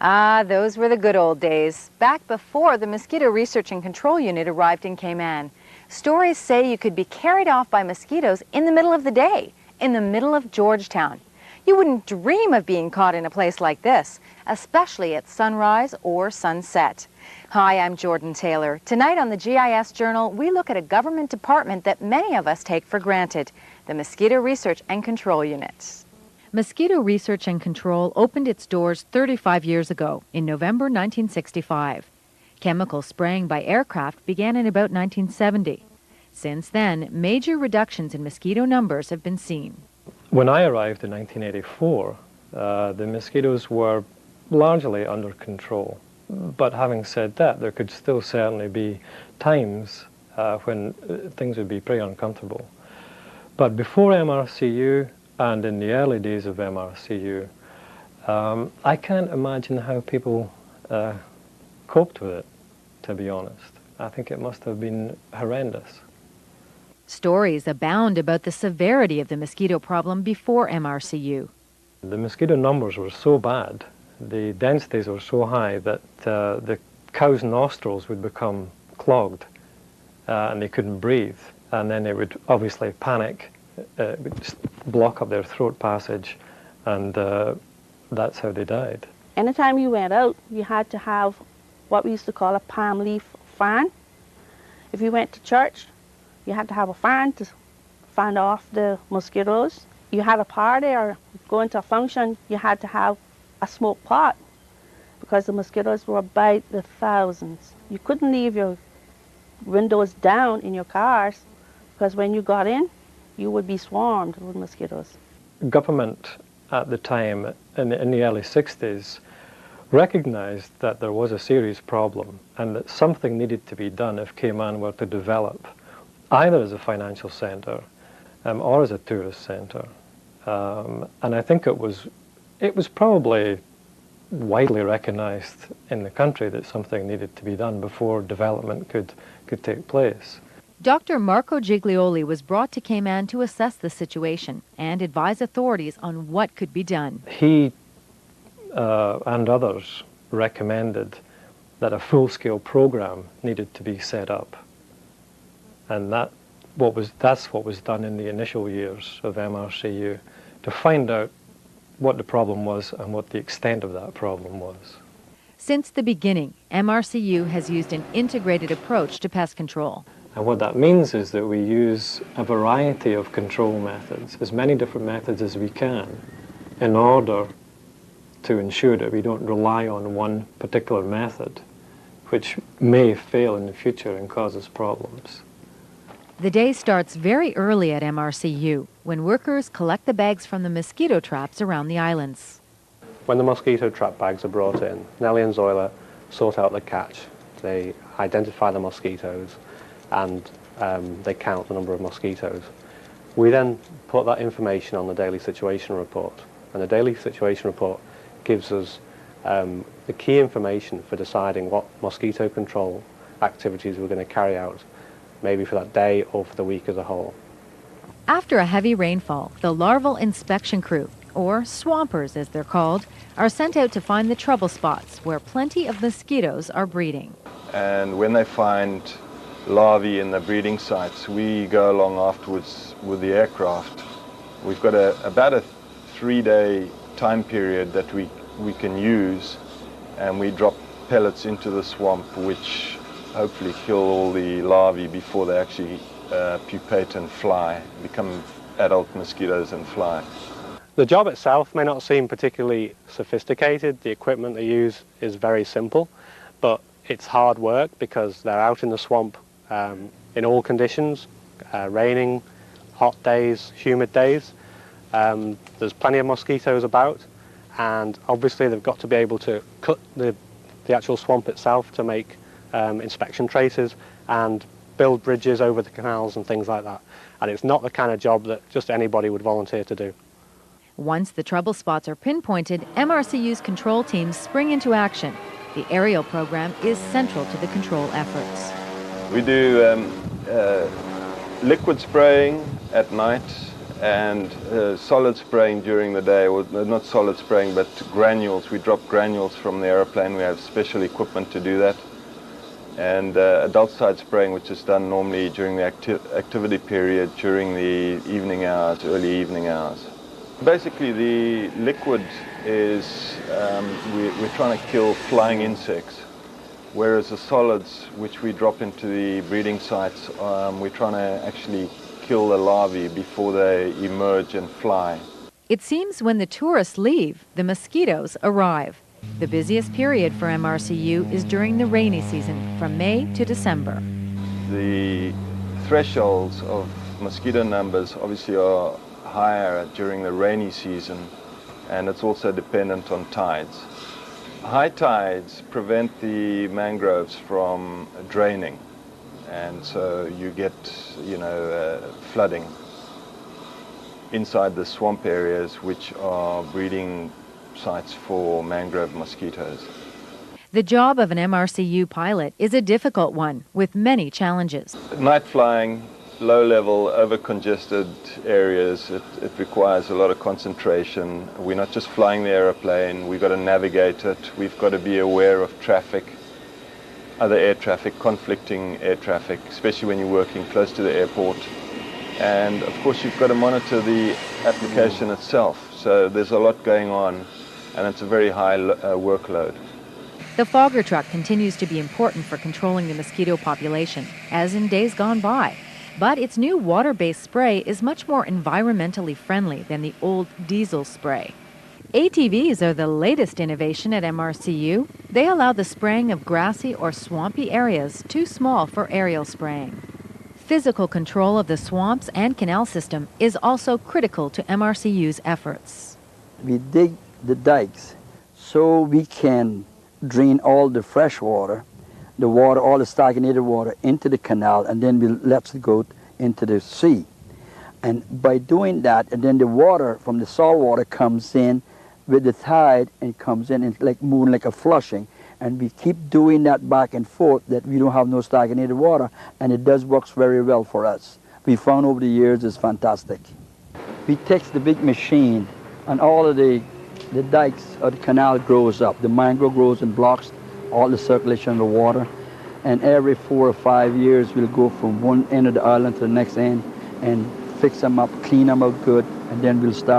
Ah, those were the good old days, back before the Mosquito Research and Control Unit arrived in Cayman. Stories say you could be carried off by mosquitoes in the middle of the day, in the middle of Georgetown. You wouldn't dream of being caught in a place like this, especially at sunrise or sunset. Hi, I'm Jordan Taylor. Tonight on the GIS Journal, we look at a government department that many of us take for granted, the Mosquito Research and Control Unit. Mosquito Research and Control opened its doors 35 years ago, in November 1965. Chemical spraying by aircraft began in about 1970. Since then, major reductions in mosquito numbers have been seen. When I arrived in 1984, the mosquitoes were largely under control. But having said that, there could still certainly be times when things would be pretty uncomfortable. But before MRCU, and in the early days of MRCU, I can't imagine how people coped with it, to be honest. I think it must have been horrendous. Stories abound about the severity of the mosquito problem before MRCU. The mosquito numbers were so bad, the densities were so high that the cows' nostrils would become clogged and they couldn't breathe. And then they would obviously panic, would just block up their throat passage, and that's how they died. Anytime you went out, you had to have what we used to call a palm leaf fan. If you went to church, you had to have a fan to fan off the mosquitoes. You had a party or going to a function, you had to have a smoke pot because the mosquitoes were by the thousands. You couldn't leave your windows down in your cars because when you got in, you would be swarmed with mosquitoes. Government at the time, in the early 60s, recognized that there was a serious problem and that something needed to be done if Cayman were to develop, either as a financial center or as a tourist center. And I think it was probably widely recognized in the country that something needed to be done before development could take place. Dr. Marco Giglioli was brought to Cayman to assess the situation and advise authorities on what could be done. He and others recommended that a full-scale program needed to be set up. And that's what was done in the initial years of MRCU, to find out what the problem was and what the extent of that problem was. Since the beginning, MRCU has used an integrated approach to pest control. And what that means is that we use a variety of control methods, as many different methods as we can, in order to ensure that we don't rely on one particular method, which may fail in the future and cause us problems. The day starts very early at MRCU, when workers collect the bags from the mosquito traps around the islands. When the mosquito trap bags are brought in, Nellie and Zoila sort out the catch. They identify the mosquitoes and they count the number of mosquitoes. We then put that information on the daily situation report, and the daily situation report gives us the key information for deciding what mosquito control activities we're going to carry out, maybe for that day or for the week as a whole. After a heavy rainfall, the larval inspection crew, or swampers as they're called, are sent out to find the trouble spots where plenty of mosquitoes are breeding. And when they find larvae in the breeding sites, we go along afterwards with the aircraft. We've got about a 3-day time period that we can use, and we drop pellets into the swamp which hopefully kill all the larvae before they actually pupate and fly, become adult mosquitoes and fly. The job itself may not seem particularly sophisticated. The equipment they use is very simple, but it's hard work because they're out in the swamp in all conditions, raining, hot days, humid days. There's plenty of mosquitoes about, and obviously they've got to be able to cut the actual swamp itself to make inspection traces and build bridges over the canals and things like that. And it's not the kind of job that just anybody would volunteer to do. Once the trouble spots are pinpointed, MRCU's control teams spring into action. The aerial program is central to the control efforts. We do liquid spraying at night and solid spraying during the day, or not solid spraying, but granules. We drop granules from the aeroplane. We have special equipment to do that. And adult side spraying, which is done normally during the activity period, during the evening hours, early evening hours. Basically, the liquid is, we're trying to kill flying insects, whereas the solids, which we drop into the breeding sites, we're trying to actually kill the larvae before they emerge and fly. It seems when the tourists leave, the mosquitoes arrive. The busiest period for MRCU is during the rainy season, from May to December. The thresholds of mosquito numbers obviously are higher during the rainy season, and it's also dependent on tides. High tides prevent the mangroves from draining, and so you get, flooding inside the swamp areas, which are breeding sites for mangrove mosquitoes. The job of an MRCU pilot is a difficult one with many challenges. Night flying, low level, over congested areas, it requires a lot of concentration. We're not just flying the aeroplane, we've got to navigate it, we've got to be aware of traffic, other air traffic, conflicting air traffic, especially when you're working close to the airport. And of course you've got to monitor the application itself, so there's a lot going on, and it's a very high workload. The fogger truck continues to be important for controlling the mosquito population, as in days gone by. But its new water-based spray is much more environmentally friendly than the old diesel spray. ATVs are the latest innovation at MRCU. They allow the spraying of grassy or swampy areas too small for aerial spraying. Physical control of the swamps and canal system is also critical to MRCU's efforts. We dig the dikes so we can drain all the fresh water, all the stagnated water into the canal, and then we let it go into the sea. And by doing that, and then the water from the salt water comes in with the tide and comes in and like moving like a flushing. And we keep doing that back and forth, that we don't have no stagnated water, and it does works very well for us. We found over the years it's fantastic. We take the big machine, and all of the dikes or the canal grows up. The mangrove grows and blocks all the circulation of the water. And every 4 or 5 years, we'll go from one end of the island to the next end and fix them up, clean them up good, and then we'll start